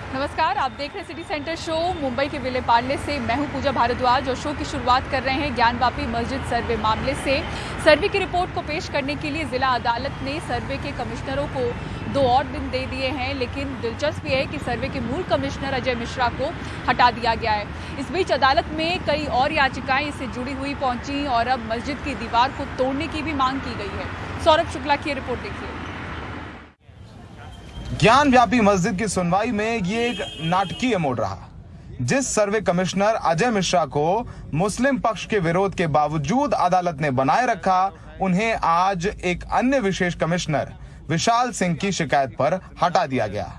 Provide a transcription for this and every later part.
नमस्कार, आप देख रहे हैं सिटी सेंटर शो। मुंबई के विले पार्ले से मैं हूं पूजा भारद्वाज और शो की शुरुआत कर रहे हैं ज्ञानवापी मस्जिद सर्वे मामले से। सर्वे की रिपोर्ट को पेश करने के लिए जिला अदालत ने सर्वे के कमिश्नरों को 2 और दिन दे दिए हैं, लेकिन दिलचस्प ये है कि सर्वे के मूल कमिश्नर अजय मिश्रा को हटा दिया गया है। इस बीच अदालत में कई और याचिकाएं इससे जुड़ी हुई पहुंची और अब मस्जिद की दीवार को तोड़ने की भी मांग की गई है। सौरभ शुक्ला की रिपोर्ट देखिए। ज्ञानव्यापी मस्जिद की सुनवाई में ये एक नाटकीय मोड़ रहा। जिस सर्वे कमिश्नर अजय मिश्रा को मुस्लिम पक्ष के विरोध के बावजूद अदालत ने बनाए रखा, उन्हें आज एक अन्य विशेष कमिश्नर विशाल सिंह की शिकायत पर हटा दिया गया।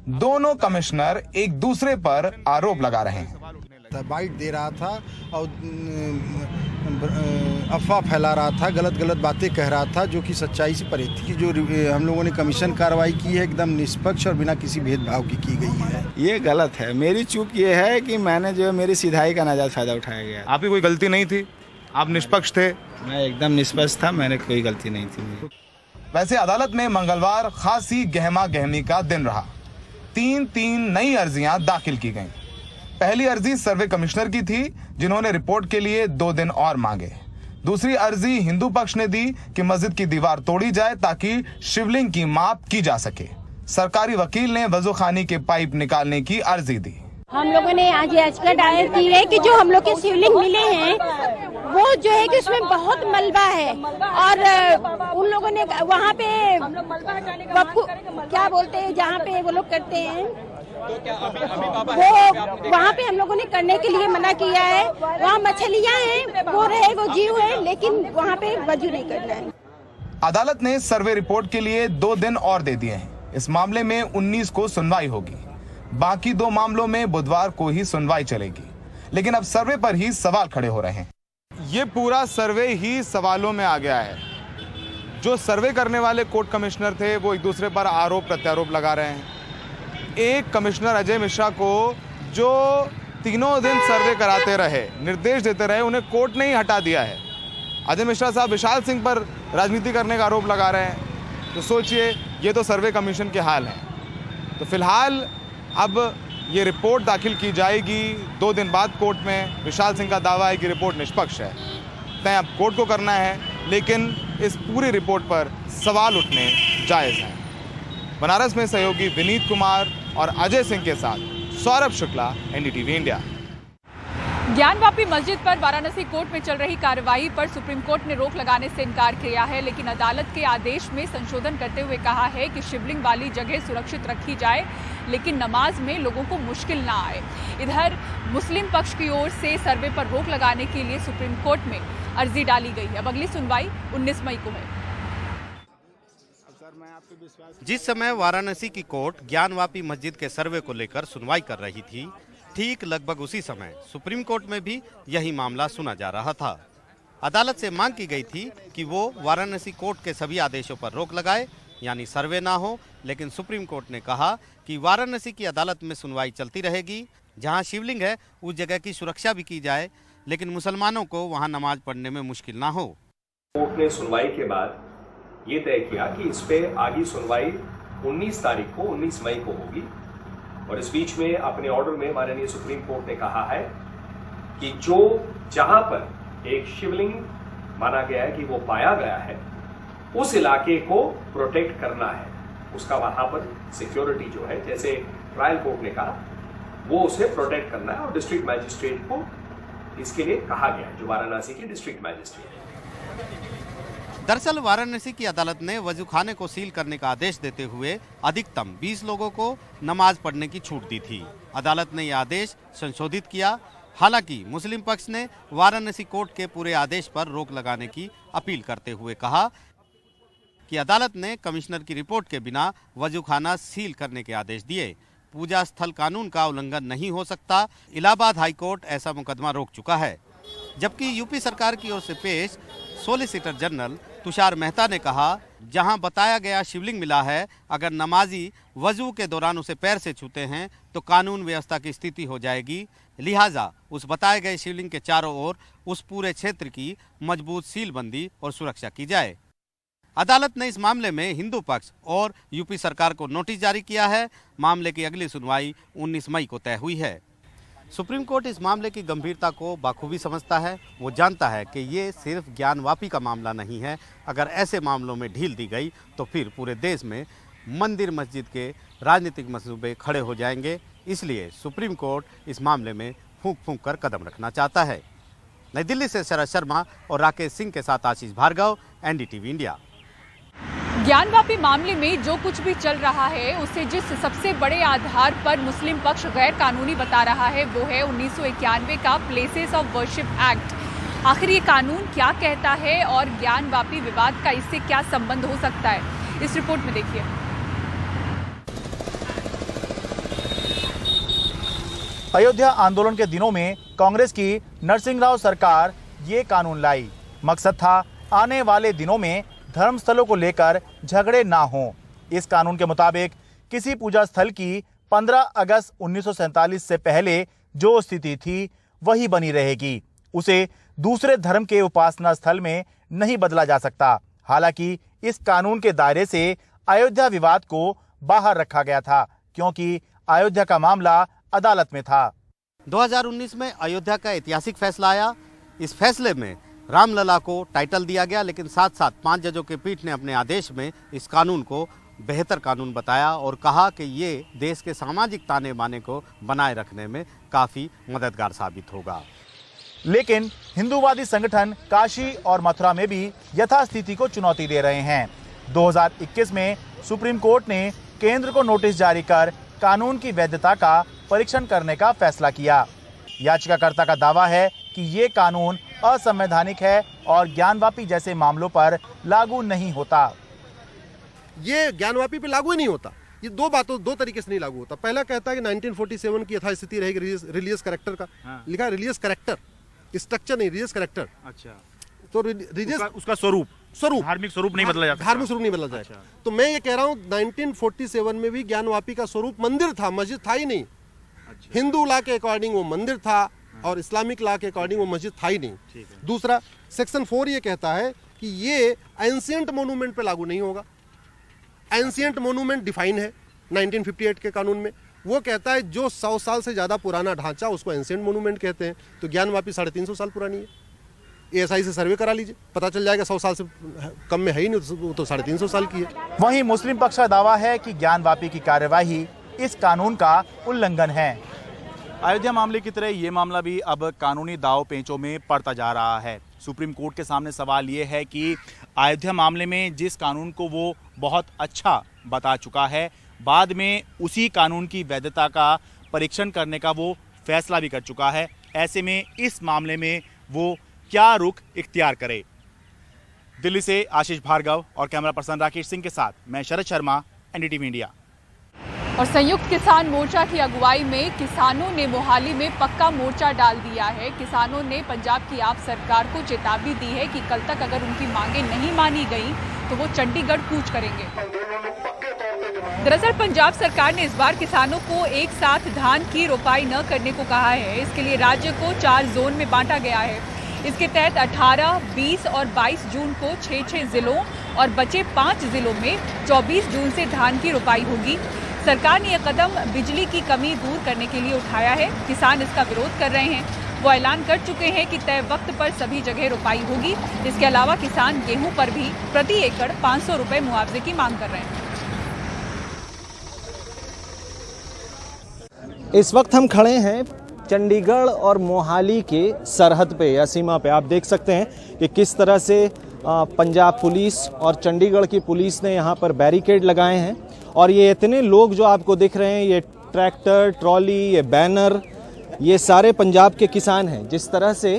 दोनों कमिश्नर एक दूसरे पर आरोप लगा रहे हैं। बाइट दे रहा था और अफवाह फैला रहा था, गलत बातें कह रहा था, जो कि सच्चाई से परे थी। कि जो हम लोगों ने कमीशन कार्रवाई की है एकदम निष्पक्ष और बिना किसी भेदभाव की गई है। ये गलत है। मेरी चूक ये है कि मैंने जो मेरी सिधाई का नाजायज फायदा उठाया गया। आपकी कोई गलती नहीं थी, आप निष्पक्ष थे। मैं एकदम निष्पक्ष था, मैंने कोई गलती नहीं थी। वैसे अदालत में मंगलवार खासी गहमा गहमी का दिन रहा। 3 नई अर्जियां दाखिल की गईं। पहली अर्जी सर्वे कमिश्नर की थी, जिन्होंने रिपोर्ट के लिए 2 दिन और मांगे। दूसरी अर्जी हिंदू पक्ष ने दी कि मस्जिद की दीवार तोड़ी जाए ताकि शिवलिंग की माप की जा सके। सरकारी वकील ने वजूखानी के पाइप निकालने की अर्जी दी। हम लोगों ने आज याचिका दायर की है कि जो हम लोग के शिवलिंग मिले हैं वो जो है कि उसमें बहुत मलबा है और उन लोगों ने वहाँ पे क्या बोलते हैं, जहाँ पे वो लोग करते हैं वो वहाँ पे हम लोगों ने करने के लिए मना किया है। वहाँ मछलियाँ हैं, वो रहे वो जीव है, लेकिन वहाँ पे वजू नहीं करना है। अदालत ने सर्वे रिपोर्ट के लिए 2 दिन और दे दिए हैं। इस मामले में 19 को सुनवाई होगी। बाकी 2 मामलों में बुधवार को ही सुनवाई चलेगी। लेकिन अब सर्वे पर ही सवाल खड़े हो रहे हैं। ये पूरा सर्वे ही सवालों में आ गया है। जो सर्वे करने वाले कोर्ट कमिश्नर थे वो एक दूसरे पर आरोप प्रत्यारोप लगा रहे हैं। एक कमिश्नर अजय मिश्रा को जो 3 दिन सर्वे कराते रहे, निर्देश देते रहे, उन्हें कोर्ट ने ही हटा दिया है। अजय मिश्रा साहब विशाल सिंह पर राजनीति करने का आरोप लगा रहे हैं। तो सोचिए, ये तो सर्वे कमीशन के हाल हैं। तो फिलहाल अब ये रिपोर्ट दाखिल की जाएगी 2 दिन बाद कोर्ट में। विशाल सिंह का दावा है कि रिपोर्ट निष्पक्ष है। तय अब कोर्ट को करना है, लेकिन इस पूरी रिपोर्ट पर सवाल उठने जायज़ हैं। बनारस में सहयोगी विनीत कुमार और अजय सिंह के साथ सौरभ शुक्ला, एनडीटीवी इंडिया। ज्ञानवापी मस्जिद पर वाराणसी कोर्ट में चल रही कार्रवाई पर सुप्रीम कोर्ट ने रोक लगाने से इनकार किया है, लेकिन अदालत के आदेश में संशोधन करते हुए कहा है कि शिवलिंग वाली जगह सुरक्षित रखी जाए, लेकिन नमाज में लोगों को मुश्किल ना आए। इधर मुस्लिम पक्ष की ओर से सर्वे पर रोक लगाने के लिए सुप्रीम कोर्ट में अर्जी डाली गई है। अब अगली सुनवाई 19 मई को है। जिस समय वाराणसी की कोर्ट ज्ञानवापी मस्जिद के सर्वे को लेकर सुनवाई कर रही थी, ठीक लगभग उसी समय सुप्रीम कोर्ट में भी यही मामला सुना जा रहा था। अदालत से मांग की गई थी कि वो वाराणसी कोर्ट के सभी आदेशों पर रोक लगाए, यानी सर्वे ना हो। लेकिन सुप्रीम कोर्ट ने कहा कि वाराणसी की अदालत में सुनवाई चलती रहेगी। जहां शिवलिंग है उस जगह की सुरक्षा भी की जाए, लेकिन मुसलमानों को वहां नमाज पढ़ने में मुश्किल ना हो। कोर्ट ने सुनवाई के बाद ये तय किया कि इस पे आगे सुनवाई 19 तारीख को 19 मई को होगी। और इस बीच में अपने ऑर्डर में माननीय सुप्रीम कोर्ट ने कहा है कि जो जहां पर एक शिवलिंग माना गया है कि वो पाया गया है, उस इलाके को प्रोटेक्ट करना है। उसका वहां पर सिक्योरिटी जो है, जैसे ट्रायल कोर्ट ने कहा, वो उसे प्रोटेक्ट करना है। और डिस्ट्रिक्ट मैजिस्ट्रेट को इसके लिए कहा गया है, जो वाराणसी के डिस्ट्रिक्ट मैजिस्ट्रेट है। दरअसल वाराणसी की अदालत ने वजूखाने को सील करने का आदेश देते हुए अधिकतम 20 लोगों को नमाज पढ़ने की छूट दी थी। अदालत ने यह आदेश संशोधित किया। हालांकि मुस्लिम पक्ष ने वाराणसी कोर्ट के पूरे आदेश पर रोक लगाने की अपील करते हुए कहा कि अदालत ने कमिश्नर की रिपोर्ट के बिना वजूखाना सील करने के आदेश दिए। पूजा स्थल कानून का उल्लंघन नहीं हो सकता। इलाहाबाद हाईकोर्ट ऐसा मुकदमा रोक चुका है। जबकि यूपी सरकार की ओर से पेश सोलिसिटर जनरल तुषार मेहता ने कहा, जहां बताया गया शिवलिंग मिला है, अगर नमाजी वजू के दौरान उसे पैर से छूते हैं तो कानून व्यवस्था की स्थिति हो जाएगी। लिहाजा उस बताए गए शिवलिंग के चारों ओर उस पूरे क्षेत्र की मजबूत सीलबंदी और सुरक्षा की जाए। अदालत ने इस मामले में हिंदू पक्ष और यूपी सरकार को नोटिस जारी किया है। मामले की अगली सुनवाई 19 मई को तय हुई है। सुप्रीम कोर्ट इस मामले की गंभीरता को बाखूबी समझता है। वो जानता है कि ये सिर्फ ज्ञानवापी का मामला नहीं है। अगर ऐसे मामलों में ढील दी गई तो फिर पूरे देश में मंदिर मस्जिद के राजनीतिक मंसूबे खड़े हो जाएंगे। इसलिए सुप्रीम कोर्ट इस मामले में फूंक फूंक कर कदम रखना चाहता है। नई दिल्ली से शरद शर्मा और राकेश सिंह के साथ आशीष भार्गव, एनडीटीवी इंडिया। ज्ञानवापी मामले में जो कुछ भी चल रहा है उसे जिस सबसे बड़े आधार पर मुस्लिम पक्ष गैर कानूनी बता रहा है वो है 1991 का प्लेसेस ऑफ वर्शिप एक्ट। आखिर ये कानून क्या कहता है और ज्ञानवापी विवाद का इससे क्या संबंध हो सकता है, इस रिपोर्ट में देखिए। अयोध्या आंदोलन के दिनों में कांग्रेस की नरसिंह राव सरकार ये कानून लाई। मकसद था आने वाले दिनों में धर्मस्थलों को लेकर झगड़े ना हों। इस कानून के मुताबिक किसी पूजा स्थल की 15 अगस्त 1947 से पहले जो स्थिति थी वही बनी रहेगी। उसे दूसरे धर्म के उपासना स्थल में नहीं बदला जा सकता। हालांकि इस कानून के दायरे से अयोध्या विवाद को बाहर रखा गया था, क्योंकि अयोध्या का मामला अदालत में था। 2019 में अयोध्या का ऐतिहासिक फैसला आया। इस फैसले में रामलला को टाइटल दिया गया, लेकिन साथ साथ 5 जजों के पीठ ने अपने आदेश में इस कानून को बेहतर कानून बताया और कहा कि ये देश के सामाजिक ताने बाने को बनाए रखने में काफ़ी मददगार साबित होगा। लेकिन हिंदूवादी संगठन काशी और मथुरा में भी यथास्थिति को चुनौती दे रहे हैं। 2021 में सुप्रीम कोर्ट ने केंद्र को नोटिस जारी कर कानून की वैधता का परीक्षण करने का फैसला किया। याचिकाकर्ता का दावा है कि ये कानून असंवैधानिक है और ज्ञानवापी जैसे मामलों पर लागू नहीं होता। ये ज्ञानवापी पे लागू ही नहीं होता। ये दो तरीके से नहीं लागू होता। पहला कहता है कि 1947 की यथास्थिति रहेगी रिलीजियस कैरेक्टर का। लिखा है रिलीजियस कैरेक्टर, स्ट्रक्चर नहीं, रिलीजियस कैरेक्टर। अच्छा, तो रिलीजियस उसका स्वरूप धार्मिक स्वरूप नहीं बदला जाता। धार्मिक स्वरूप नहीं बदला जाएगा। तो मैं ये कह रहा हूँ 1947 में भी ज्ञानवापी का स्वरूप मंदिर था, मस्जिद था ही नहीं। हिंदू लॉ के अकॉर्डिंग वो मंदिर था और इस्लामिक लॉ के अकॉर्डिंग वो मस्जिद था ही नहीं। दूसरा, सेक्शन 4 ये कहता है कि ये एंशिएंट मोनूमेंट पे लागू नहीं होगा। एंशिएंट मोनूमेंट डिफाइन है 1958 के कानून में। वो कहता है जो 100 साल से ज्यादा पुराना ढांचा उसको एंशिएंट मोनूमेंट कहते हैं। तो ज्ञानवापी 350 साल पुरानी है। ASI से सर्वे करा लीजिए, पता चल जाएगा 100 साल से कम में है ही नहीं, तो 350 साल की है। वहीं मुस्लिम पक्ष का दावा है कि ज्ञानवापी की कार्यवाही इस कानून का उल्लंघन है। अयोध्या मामले की तरह ये मामला भी अब कानूनी दाव पेंचों में पड़ता जा रहा है। सुप्रीम कोर्ट के सामने सवाल ये है कि अयोध्या मामले में जिस कानून को वो बहुत अच्छा बता चुका है, बाद में उसी कानून की वैधता का परीक्षण करने का वो फैसला भी कर चुका है। ऐसे में इस मामले में वो क्या रुख इख्तियार करे। दिल्ली से आशीष भार्गव और कैमरा पर्सन राकेश सिंह के साथ मैं शरद शर्मा, एनडीटीवी इंडिया। और संयुक्त किसान मोर्चा की अगुवाई में किसानों ने मोहाली में पक्का मोर्चा डाल दिया है। किसानों ने पंजाब की आप सरकार को चेतावनी दी है कि कल तक अगर उनकी मांगें नहीं मानी गई तो वो चंडीगढ़ कूच करेंगे। दरअसल पंजाब सरकार ने इस बार किसानों को एक साथ धान की रोपाई न करने को कहा है। इसके लिए राज्य को 4 जोन में बांटा गया है। इसके तहत 18, 20 और 22 जून को 6 जिलों और बचे 5 जिलों में 24 जून से धान की रोपाई होगी। सरकार ने यह कदम बिजली की कमी दूर करने के लिए उठाया है। किसान इसका विरोध कर रहे हैं। वो ऐलान कर चुके हैं कि तय वक्त पर सभी जगह रोपाई होगी। इसके अलावा किसान गेहूं पर भी प्रति एकड़ 500 रुपए मुआवजे की मांग कर रहे हैं। इस वक्त हम खड़े हैं चंडीगढ़ और मोहाली के सरहद पे या सीमा पे। आप देख सकते हैं कि किस तरह से पंजाब पुलिस और चंडीगढ़ की पुलिस ने यहाँ पर बैरिकेड लगाए हैं। और ये इतने लोग जो आपको दिख रहे हैं, ये ट्रैक्टर, ट्रॉली, ये बैनर, ये सारे पंजाब के किसान हैं। जिस तरह से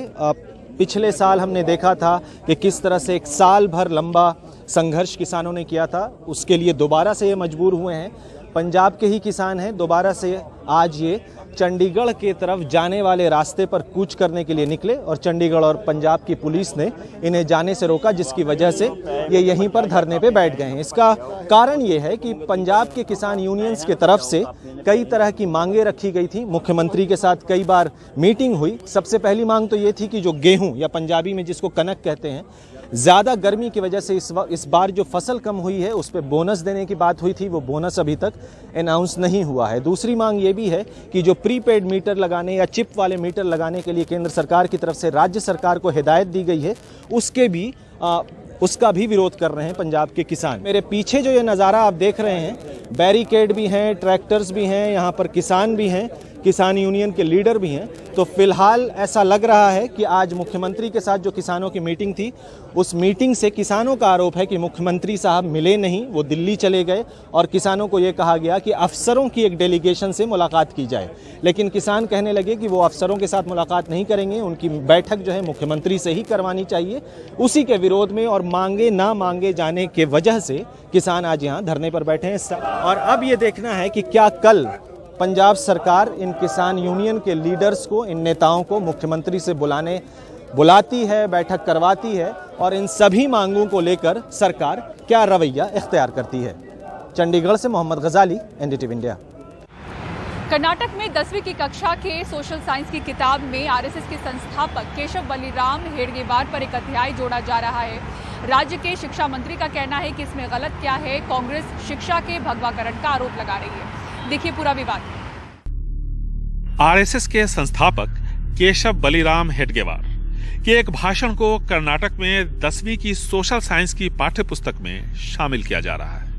पिछले साल हमने देखा था कि किस तरह से एक साल भर लंबा संघर्ष किसानों ने किया था, उसके लिए दोबारा से ये मजबूर हुए हैं। पंजाब के ही किसान हैं, दोबारा से आज ये चंडीगढ़ के तरफ जाने वाले रास्ते पर कूच करने के लिए निकले और चंडीगढ़ और पंजाब की पुलिस ने इन्हें जाने से रोका, जिसकी वजह से ये यहीं पर धरने पे बैठ गए हैं। इसका कारण ये है कि पंजाब के किसान यूनियंस के तरफ से कई तरह की मांगे रखी गई थी। मुख्यमंत्री के साथ कई बार मीटिंग हुई। सबसे पहली मांग तो ये थी कि जो गेहूं या पंजाबी में जिसको कनक कहते हैं, ज़्यादा गर्मी की वजह से इस बार जो फसल कम हुई है उस पर बोनस देने की बात हुई थी, वो बोनस अभी तक अनाउंस नहीं हुआ है। दूसरी मांग ये भी है कि जो प्रीपेड मीटर लगाने या चिप वाले मीटर लगाने के लिए केंद्र सरकार की तरफ से राज्य सरकार को हिदायत दी गई है, उसका भी विरोध कर रहे हैं पंजाब के किसान। मेरे पीछे जो ये नज़ारा आप देख रहे हैं, बैरिकेड भी हैं, ट्रैक्टर्स भी हैं, यहाँ पर किसान भी हैं, किसान यूनियन के लीडर भी हैं। तो फिलहाल ऐसा लग रहा है कि आज मुख्यमंत्री के साथ जो किसानों की मीटिंग थी, उस मीटिंग से किसानों का आरोप है कि मुख्यमंत्री साहब मिले नहीं, वो दिल्ली चले गए और किसानों को ये कहा गया कि अफसरों की एक डेलीगेशन से मुलाकात की जाए। लेकिन किसान कहने लगे कि वो अफसरों के साथ मुलाकात नहीं करेंगे, उनकी बैठक जो है मुख्यमंत्री से ही करवानी चाहिए। उसी के विरोध में और मांगे ना मांगे जाने के वजह से किसान आज यहाँ धरने पर बैठे हैं। और अब ये देखना है कि क्या कल पंजाब सरकार इन किसान यूनियन के लीडर्स को, इन नेताओं को मुख्यमंत्री से बुलाती है, बैठक करवाती है और इन सभी मांगों को लेकर सरकार क्या रवैया इख्तियार करती है। चंडीगढ़ से मोहम्मद गजाली, एनडीटीवी इंडिया। कर्नाटक में 10वीं की कक्षा के सोशल साइंस की किताब में आरएसएस के संस्थापक केशव बलिराम हेडगेवार पर एक अध्याय जोड़ा जा रहा है। राज्य के शिक्षा मंत्री का कहना है कि इसमें गलत क्या है, कांग्रेस शिक्षा के भगवाकरण का आरोप लगा रही है। देखिए पूरा विवाद। आरएसएस के संस्थापक केशव बलिराम हेडगेवार के एक भाषण को कर्नाटक में 10वीं की सोशल साइंस की पाठ्यपुस्तक में शामिल किया जा रहा है,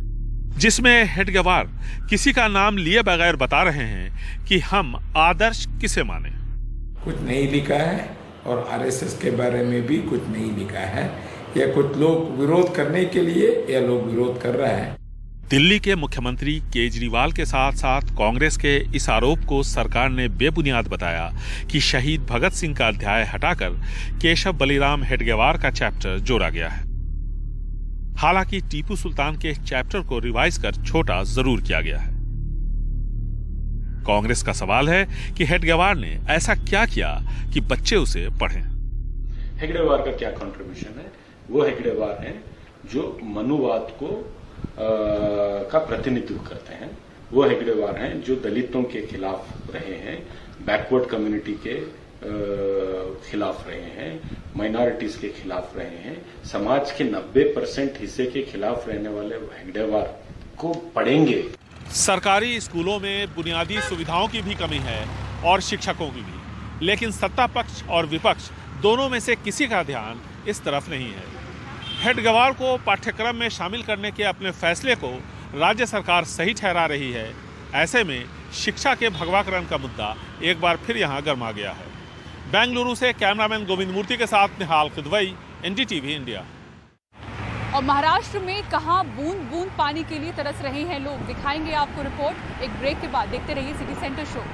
जिसमें हेडगेवार किसी का नाम लिए बगैर बता रहे हैं कि हम आदर्श किसे माने। कुछ नहीं लिखा है और आरएसएस के बारे में भी कुछ नहीं लिखा है। या कुछ लोग विरोध करने के लिए या लोग विरोध कर रहे हैं। दिल्ली के मुख्यमंत्री केजरीवाल के साथ साथ कांग्रेस के इस आरोप को सरकार ने बेबुनियाद बताया कि शहीद भगत सिंह का अध्याय हटाकर केशव बलिराम हेडगेवार का चैप्टर जोड़ा गया है। हालांकि टीपू सुल्तान के चैप्टर को रिवाइज कर छोटा जरूर किया गया है। कांग्रेस का सवाल है कि हेडगेवार ने ऐसा क्या किया कि बच्चे उसे पढ़ें। हेगडेवार का क्या कंट्रीब्यूशन है? वो हेगडेवार हैं जो मनुवाद को का प्रतिनिधित्व करते हैं। वो हेगडेवार हैं जो दलितों के खिलाफ रहे हैं, बैकवर्ड कम्युनिटी के खिलाफ रहे हैं, माइनॉरिटीज के खिलाफ रहे हैं। समाज के 90% हिस्से के खिलाफ रहने वाले हेगडेवार को पढ़ेंगे। सरकारी स्कूलों में बुनियादी सुविधाओं की भी कमी है और शिक्षकों की भी, लेकिन सत्ता पक्ष और विपक्ष दोनों में से किसी का ध्यान इस तरफ नहीं है। हेडगेवार को पाठ्यक्रम में शामिल करने के अपने फैसले को राज्य सरकार सही ठहरा रही है। ऐसे में शिक्षा के भगवाकरण का मुद्दा एक बार फिर यहां गर्मा गया है। बेंगलुरु से कैमरामैन गोविंद मूर्ति के साथ निहाल किदवई, एनडीटीवी इंडिया। और महाराष्ट्र में कहां बूंद बूंद पानी के लिए तरस रहे हैं लोग, दिखाएंगे आपको रिपोर्ट। एक ब्रेक के बाद देखते रहिए सिटी सेंटर शो।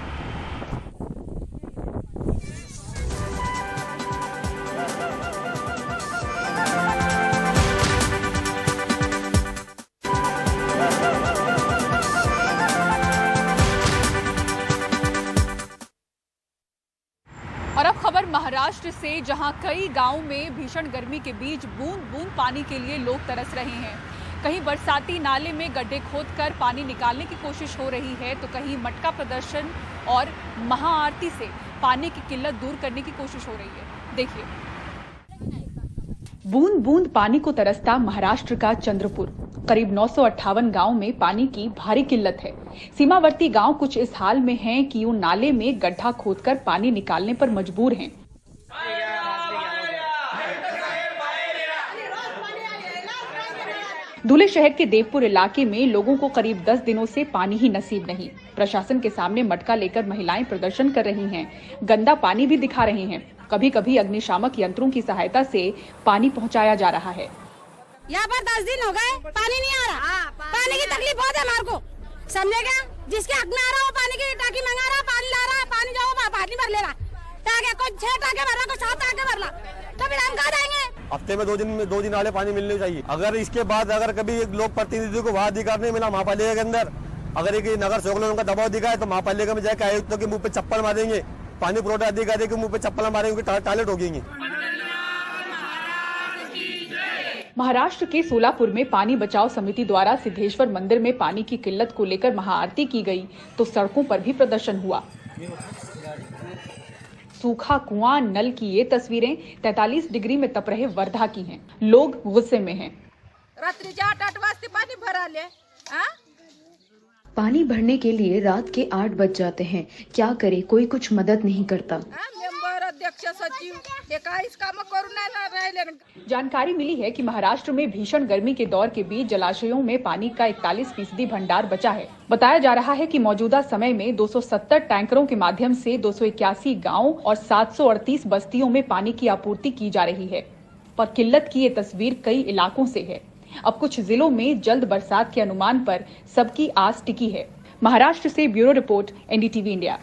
और अब खबर महाराष्ट्र से, जहां कई गांवों में भीषण गर्मी के बीच बूंद बूंद पानी के लिए लोग तरस रहे हैं। कहीं बरसाती नाले में गड्ढे खोदकर पानी निकालने की कोशिश हो रही है, तो कहीं मटका प्रदर्शन और महाआरती से पानी की किल्लत दूर करने की कोशिश हो रही है। देखिए, बूंद बूंद पानी को तरसता महाराष्ट्र का चंद्रपुर। करीब 958 गांव में पानी की भारी किल्लत है। सीमावर्ती गांव कुछ इस हाल में हैं कि वो नाले में गड्ढा खोदकर पानी निकालने पर मजबूर हैं। धुले शहर के देवपुर इलाके में लोगों को करीब 10 दिनों से पानी ही नसीब नहीं। प्रशासन के सामने मटका लेकर महिलाएं प्रदर्शन कर रही हैं, गंदा पानी भी दिखा रहे हैं। कभी कभी अग्निशामक यंत्रों की सहायता से पानी पहुंचाया जा रहा है। यहाँ पर 10 दिन हो गए, पानी नहीं आ रहा। पानी की तकलीफ बहुत है हमारे को, समझेगा? जिसके हक में आ रहा हो पानी की टाकी मंगा रहा, पानी ला रहा, पानी जाओ पानी भर ले रहा। टाके कोई 6 टाके भर रहा, कोई 7 टाके भर रहा, तो फिर हम कहाँ जाएंगे? हफ्ते में 2 दिन वाले पानी मिलने चाहिए। अगर इसके बाद अगर कभी एक लोक प्रतिनिधि को वहाँ अधिकार नहीं मिला महापालिका के अंदर, अगर एक नगर सेवकों का दबाव दिखा है तो महापालिका में जाकर आयुक्तों के मुंह पे चप्पल मारेंगे, पानी पुरवठा अधिकारी के मुंह पे चप्पल मारेंगे, टॉयलेट होगी। महाराष्ट्र के सोलापुर में पानी बचाओ समिति द्वारा सिद्धेश्वर मंदिर में पानी की किल्लत को लेकर महाआरती की गई, तो सड़कों पर भी प्रदर्शन हुआ। सूखा कुआं, नल की ये तस्वीरें 43 डिग्री में तप रहे वर्धा की हैं। लोग गुस्से में हैं। रात्रीच्या 8 वाजता पाणी भराले पानी भरने के लिए रात के 8 बज जाते हैं। क्या करे, कोई कुछ मदद नहीं करता। मेंबर, अध्यक्ष, सचिव हे काहीच काम करून नाही राहिले। जानकारी मिली है कि महाराष्ट्र में भीषण गर्मी के दौर के बीच जलाशयों में पानी का 41% भंडार बचा है। बताया जा रहा है कि मौजूदा समय में 270 टैंकरों के माध्यम से 281 गाँव और 738 बस्तियों में पानी की आपूर्ति की जा रही है। पर किल्लत की ये तस्वीर कई इलाकों से है। अब कुछ जिलों में जल्द बरसात के अनुमान पर सबकी आस टिकी है। महाराष्ट्र से ब्यूरो रिपोर्ट, NDTV इंडिया।